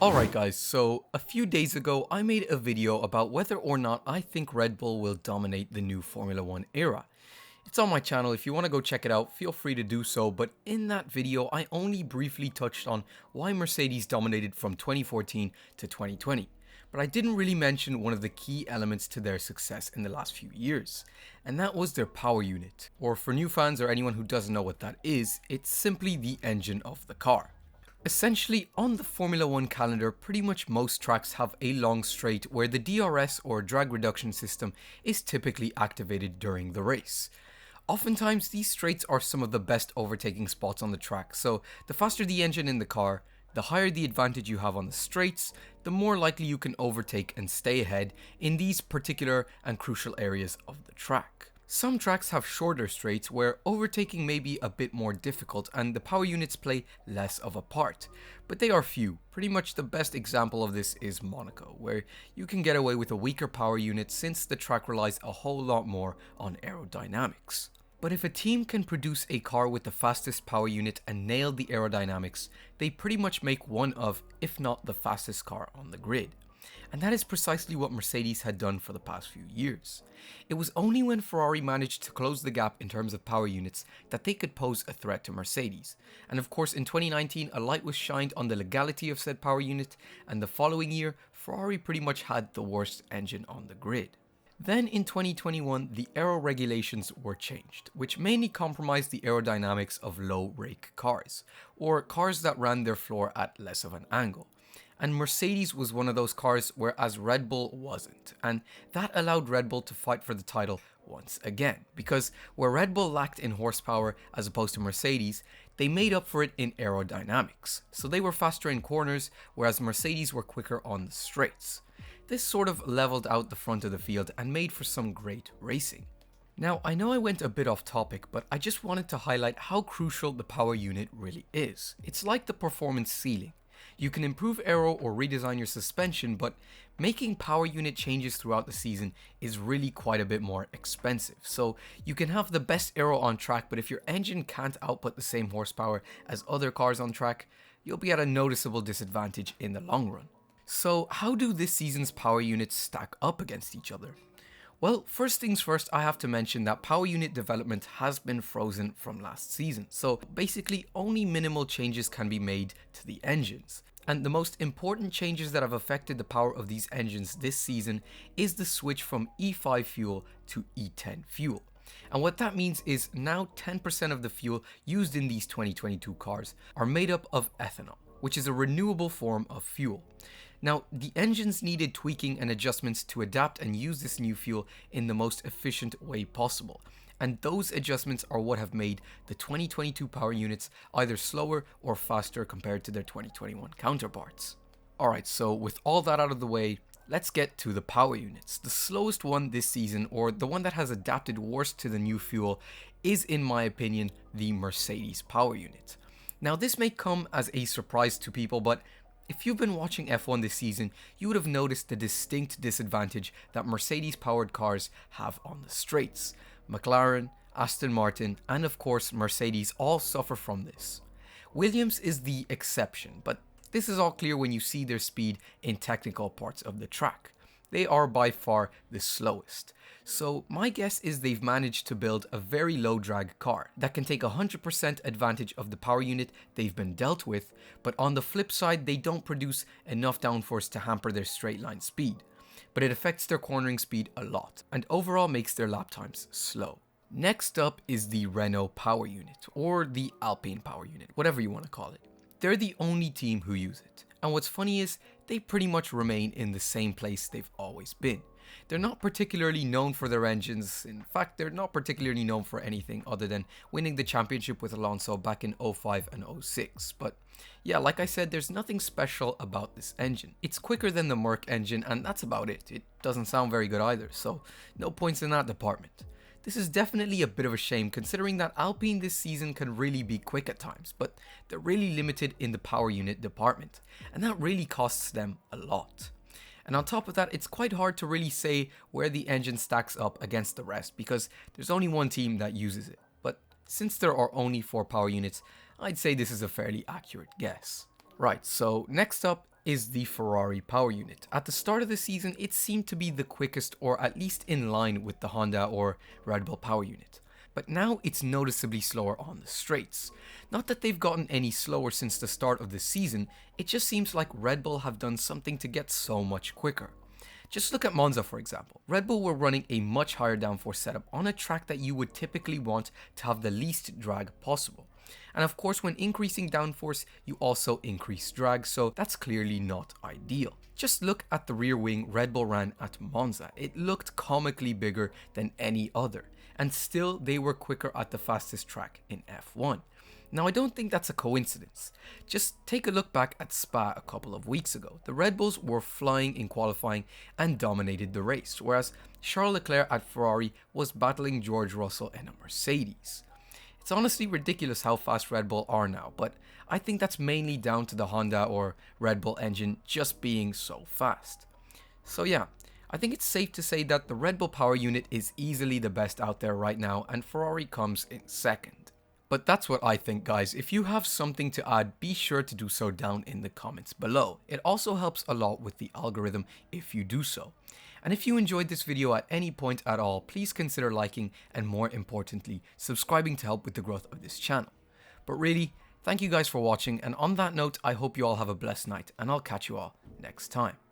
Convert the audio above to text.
Alright guys, so a few days ago I made a video about whether or not I think Red Bull will dominate the new Formula 1 era. It's on my channel. If you want to go check it out, feel free to do so, but in that video I only briefly touched on why Mercedes dominated from 2014 to 2020. But I didn't really mention one of the key elements to their success in the last few years, and that was their power unit. Or for new fans or anyone who doesn't know what that is, it's simply the engine of the car. Essentially, on the Formula 1 calendar, pretty much most tracks have a long straight where the DRS or drag reduction system is typically activated during the race. Oftentimes, these straights are some of the best overtaking spots on the track, so the faster the engine in the car, the higher the advantage you have on the straights, the more likely you can overtake and stay ahead in these particular and crucial areas of the track. Some tracks have shorter straights where overtaking may be a bit more difficult and the power units play less of a part, but they are few. Pretty much the best example of this is Monaco, where you can get away with a weaker power unit since the track relies a whole lot more on aerodynamics. But if a team can produce a car with the fastest power unit and nail the aerodynamics, they pretty much make one of, if not the fastest car on the grid. And that is precisely what Mercedes had done for the past few years. It was only when Ferrari managed to close the gap in terms of power units that they could pose a threat to Mercedes. And of course in 2019 a light was shined on the legality of said power unit, and the following year Ferrari pretty much had the worst engine on the grid. Then in 2021 the aero regulations were changed, which mainly compromised the aerodynamics of low rake cars, or cars that ran their floor at less of an angle. And Mercedes was one of those cars, whereas Red Bull wasn't, and that allowed Red Bull to fight for the title once again, because where Red Bull lacked in horsepower as opposed to Mercedes, they made up for it in aerodynamics, so they were faster in corners, whereas Mercedes were quicker on the straights. This sort of leveled out the front of the field and made for some great racing. Now, I know I went a bit off topic, but I just wanted to highlight how crucial the power unit really is. It's like the performance ceiling. You can improve aero or redesign your suspension, but making power unit changes throughout the season is really quite a bit more expensive. So you can have the best aero on track, but if your engine can't output the same horsepower as other cars on track, you'll be at a noticeable disadvantage in the long run. So how do this season's power units stack up against each other? Well, first things first, I have to mention that power unit development has been frozen from last season, so basically only minimal changes can be made to the engines. And the most important changes that have affected the power of these engines this season is the switch from E5 fuel to E10 fuel. And what that means is now 10% of the fuel used in these 2022 cars are made up of ethanol, which is a renewable form of fuel. Now, the engines needed tweaking and adjustments to adapt and use this new fuel in the most efficient way possible. And those adjustments are what have made the 2022 power units either slower or faster compared to their 2021 counterparts. Alright, so with all that out of the way, let's get to the power units. The slowest one this season, or the one that has adapted worst to the new fuel, is in my opinion the Mercedes power unit. Now, this may come as a surprise to people, but if you've been watching F1 this season, you would have noticed the distinct disadvantage that Mercedes powered cars have on the straights. McLaren, Aston Martin, and of course Mercedes all suffer from this. Williams is the exception, but this is all clear when you see their speed in technical parts of the track. They are by far the slowest. So my guess is they've managed to build a very low drag car that can take 100% advantage of the power unit they've been dealt with, but on the flip side they don't produce enough downforce to hamper their straight line speed. But it affects their cornering speed a lot and overall makes their lap times slow. Next up is the Renault power unit, or the Alpine power unit, whatever you want to call it. They're the only team who use it. And what's funny is they pretty much remain in the same place they've always been. They're not particularly known for their engines. In fact, they're not particularly known for anything other than winning the championship with Alonso back in 05 and 06. But yeah, like I said, there's nothing special about this engine. It's quicker than the Merc engine, and that's about it. It doesn't sound very good either, so no points in that department. This is definitely a bit of a shame considering that Alpine this season can really be quick at times, but they're really limited in the power unit department, and that really costs them a lot. And on top of that, it's quite hard to really say where the engine stacks up against the rest because there's only one team that uses it. But since there are only 4 power units, I'd say this is a fairly accurate guess. Right, so next up is the Ferrari power unit. At the start of the season, it seemed to be the quickest, or at least in line with the Honda or Red Bull power unit. But now it's noticeably slower on the straights. Not that they've gotten any slower since the start of the season, it just seems like Red Bull have done something to get so much quicker. Just look at Monza, for example. Red Bull were running a much higher downforce setup on a track that you would typically want to have the least drag possible. And of course, when increasing downforce, you also increase drag, so that's clearly not ideal. Just look at the rear wing Red Bull ran at Monza. It looked comically bigger than any other, and still they were quicker at the fastest track in F1. Now, I don't think that's a coincidence. Just take a look back at Spa a couple of weeks ago. The Red Bulls were flying in qualifying and dominated the race, whereas Charles Leclerc at Ferrari was battling George Russell in a Mercedes. It's honestly ridiculous how fast Red Bull are now, but I think that's mainly down to the Honda or Red Bull engine just being so fast. So yeah, I think it's safe to say that the Red Bull power unit is easily the best out there right now, and Ferrari comes in second. But that's what I think, guys. If you have something to add, be sure to do so down in the comments below. It also helps a lot with the algorithm if you do so. And if you enjoyed this video at any point at all, please consider liking and, more importantly, subscribing to help with the growth of this channel. But really, thank you guys for watching, and on that note, I hope you all have a blessed night, and I'll catch you all next time.